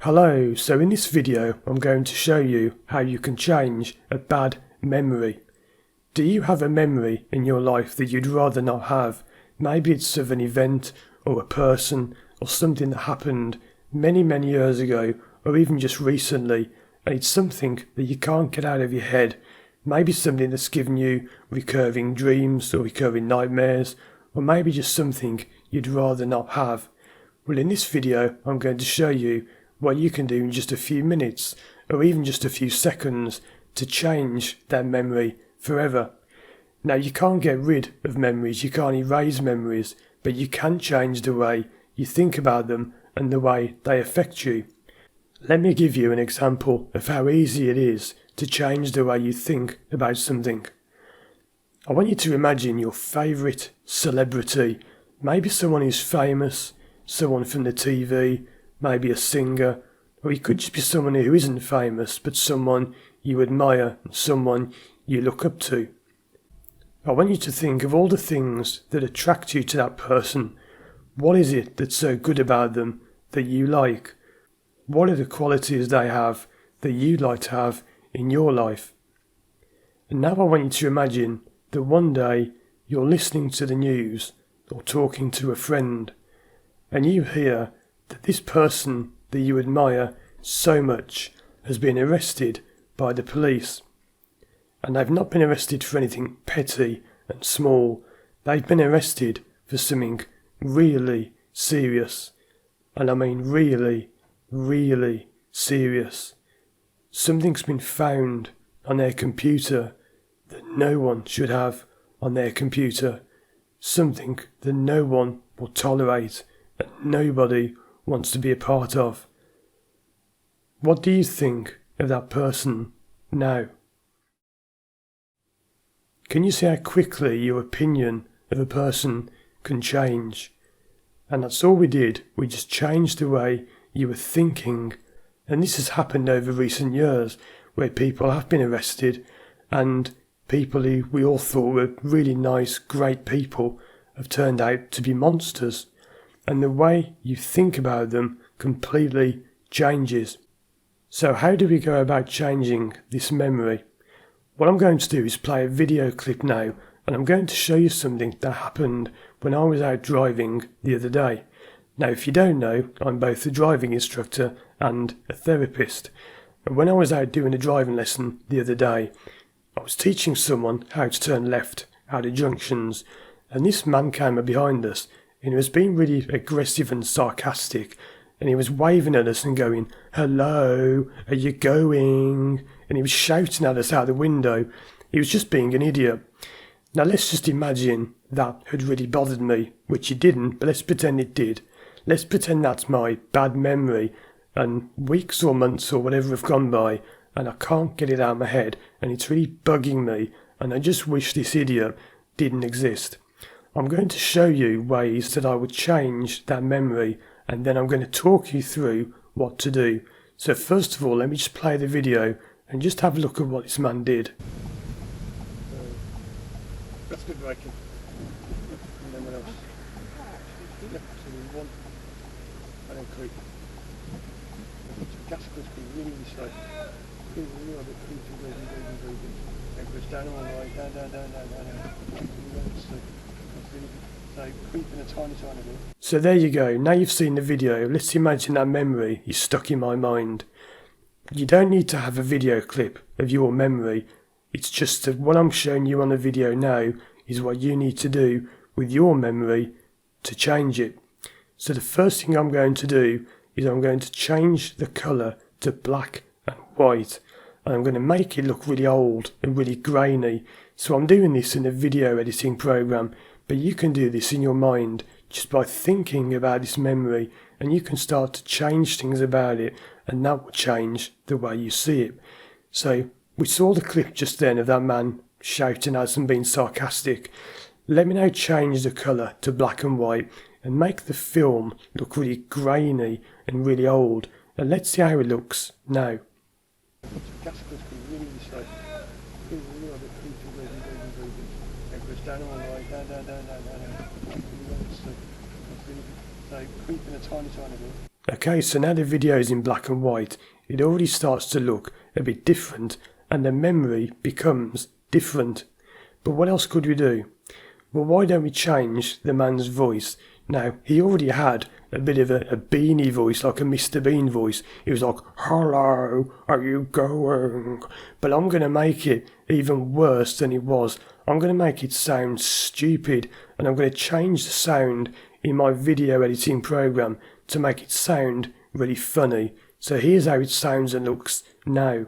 Hello, so in this video I'm going to show you how you can change a bad memory. Do you have a memory in your life that you'd rather not have? Maybe it's of an event or a person or something that happened many years ago or even just recently, and it's something that you can't get out of your head. Maybe something that's given you recurring dreams or recurring nightmares, or maybe just something you'd rather not have. Well, in this video I'm going to show you what you can do in just a few minutes or even just a few seconds to change that memory forever. Now, you can't get rid of memories, you can't erase memories, but you can change the way you think about them and the way they affect you. Let me give you an example of how easy it is to change the way you think about something. I want you to imagine your favourite celebrity, maybe someone who's famous, someone from the TV, maybe a singer, or it could just be someone who isn't famous but someone you admire and someone you look up to. I want you to think of all the things that attract you to that person. What is it that's so good about them that you like? What are the qualities they have that you'd like to have in your life? And now I want you to imagine that one day you're listening to the news or talking to a friend and you hear that this person that you admire so much has been arrested by the police. And they've not been arrested for anything petty and small. They've been arrested for something really serious. And I mean really serious. Something's been found on their computer that no one should have on their computer. Something that no one will tolerate and nobody wants to be a part of. What do you think of that person now? Can you see how quickly your opinion of a person can change? And that's all we did. We just changed the way you were thinking. And this has happened over recent years, where people have been arrested and people who we all thought were really nice, great people have turned out to be monsters. And the way you think about them completely changes. So how do we go about changing this memory? What I'm going to do is play a video clip now, and I'm going to show you something that happened when I was out driving the other day. Now, if you don't know, I'm both a driving instructor and a therapist. And when I was out doing a driving lesson the other day, I was teaching someone how to turn left out of junctions, and this man came up behind us and he was being really aggressive and sarcastic, and he was waving at us and going, "Hello, are you going?" And he was shouting at us out the window. He was just being an idiot. Now let's just imagine that had really bothered me, which it didn't, but let's pretend it did. Let's pretend that's my bad memory, and weeks or months or whatever have gone by, and I can't get it out of my head, and it's really bugging me, and I just wish this idiot didn't exist. I'm going to show you ways that I would change that memory, and then I'm going to talk you through what to do. So first of all, let me just play the video and just have a look at what this man did. That's good braking. And then what else? Yep, so we want, and then creep. Gas goes really slow. Really a bit very good. Then goes down all the way, down. So creeping a tiny bit. So there you go, now you've seen the video. Let's imagine that memory is stuck in my mind. You don't need to have a video clip of your memory. It's just that what I'm showing you on the video now is what you need to do with your memory to change it. So the first thing I'm going to do is I'm going to change the colour to black and white. And I'm going to make it look really old and really grainy. So I'm doing this in a video editing program, but you can do this in your mind just by thinking about this memory, and you can start to change things about it, and that will change the way you see it. So we saw the clip just then of that man shouting at us and being sarcastic. Let me now change the colour to black and white and make the film look really grainy and really old, and let's see how it looks now. Gas goes really slow. Really a bit very good. It goes down all the way, down. So creeping a tiny bit. Okay, so now the video is in black and white. It already starts to look a bit different and the memory becomes different. But what else could we do? Well, why don't we change the man's voice? Now, he already had a bit of a beanie voice, like a Mr. Bean voice. He was like, "Hello, are you going?" But I'm going to make it even worse than it was. I'm going to make it sound stupid, and I'm going to change the sound in my video editing program to make it sound really funny. So here's how it sounds and looks now.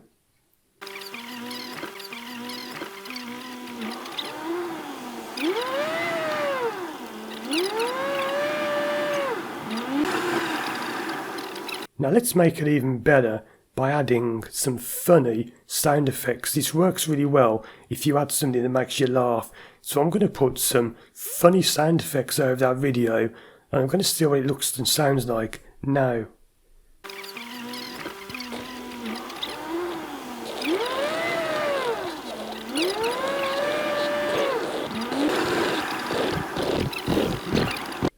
Now let's make it even better by adding some funny sound effects. This works really well if you add something that makes you laugh. So I'm going to put some funny sound effects over that video, and I'm going to see what it looks and sounds like now.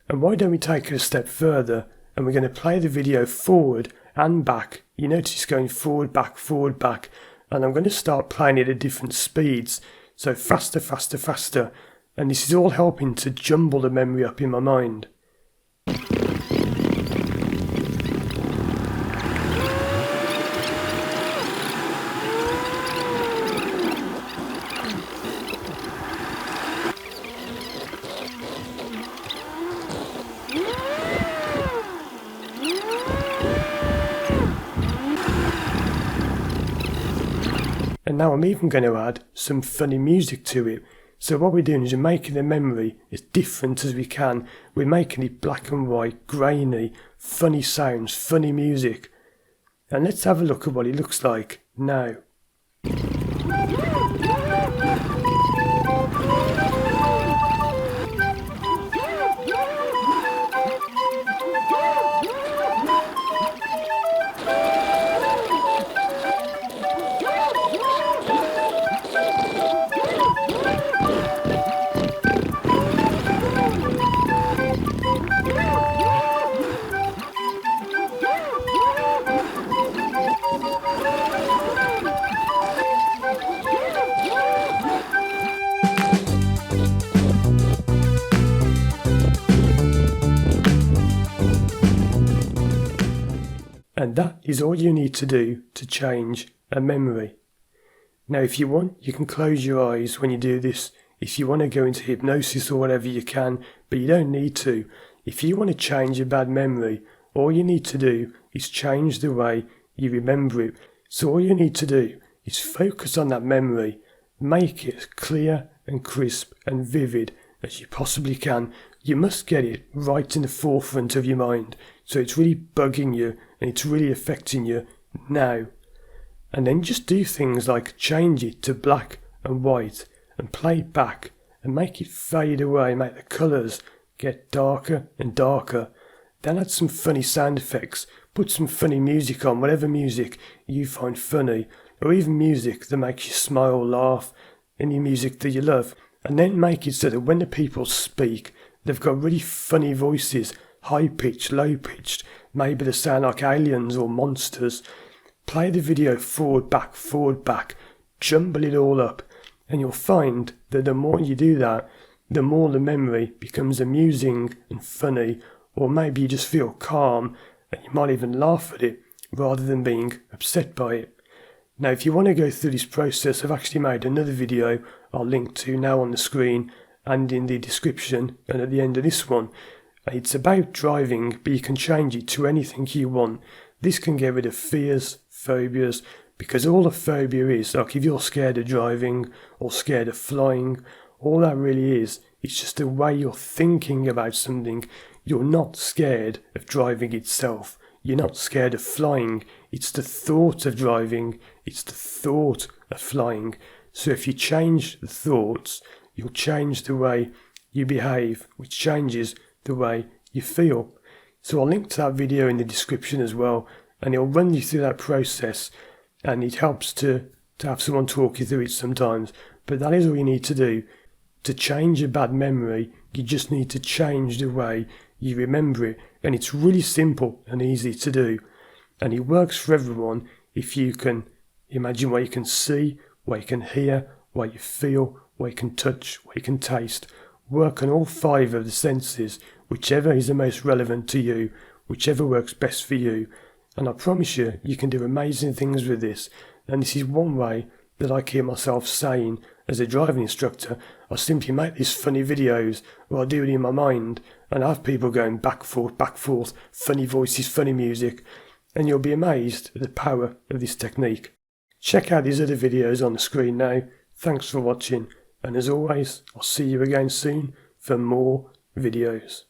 And why don't we take it a step further, and we're going to play the video forward and back. You notice it's going forward, back, and I'm going to start playing it at different speeds. So faster, faster, faster. And this is all helping to jumble the memory up in my mind. And now I'm even going to add some funny music to it. So what we're doing is we're making the memory as different as we can. We're making it black and white, grainy, funny sounds, funny music. And let's have a look at what it looks like now. And that is all you need to do to change a memory. Now if you want, you can close your eyes when you do this. If you want to go into hypnosis or whatever, you can, but you don't need to. If you want to change a bad memory, all you need to do is change the way you remember it. So all you need to do is focus on that memory, make it as clear and crisp and vivid as you possibly can. You must get it right in the forefront of your mind, so it's really bugging you and it's really affecting you now. And then just do things like change it to black and white and play it back and make it fade away, make the colours get darker and darker. Then add some funny sound effects, put some funny music on, whatever music you find funny, or even music that makes you smile, laugh, any music that you love. And then make it so that when the people speak, they've got really funny voices, high-pitched, low-pitched, maybe they sound like aliens or monsters. Play the video forward, back, jumble it all up, and you'll find that the more you do that, the more the memory becomes amusing and funny, or maybe you just feel calm and you might even laugh at it rather than being upset by it. Now if you want to go through this process, I've actually made another video I'll link to now on the screen and in the description and at the end of this one. It's about driving, but you can change it to anything you want. This can get rid of fears, phobias, because all a phobia is, like if you're scared of driving or scared of flying, all that really is, it's just the way you're thinking about something. You're not scared of driving itself. You're not scared of flying. It's the thought of driving. It's the thought of flying. So if you change the thoughts, you'll change the way you behave, which changes the way you feel. So I'll link to that video in the description as well, and it'll run you through that process, and it helps to have someone talk you through it sometimes. But that is all you need to do. To change a bad memory, you just need to change the way you remember it, and it's really simple and easy to do, and it works for everyone if you can imagine what you can see, what you can hear, what you feel, what you can touch, what you can taste. Work on all 5 of the senses, whichever is the most relevant to you, whichever works best for you, and I promise you, you can do amazing things with this. And this is one way that I keep myself sane as a driving instructor. I simply make these funny videos where I do it in my mind and I have people going back, forth, funny voices, funny music, and you'll be amazed at the power of this technique. Check out these other videos on the screen now. Thanks for watching, and as always, I'll see you again soon for more videos.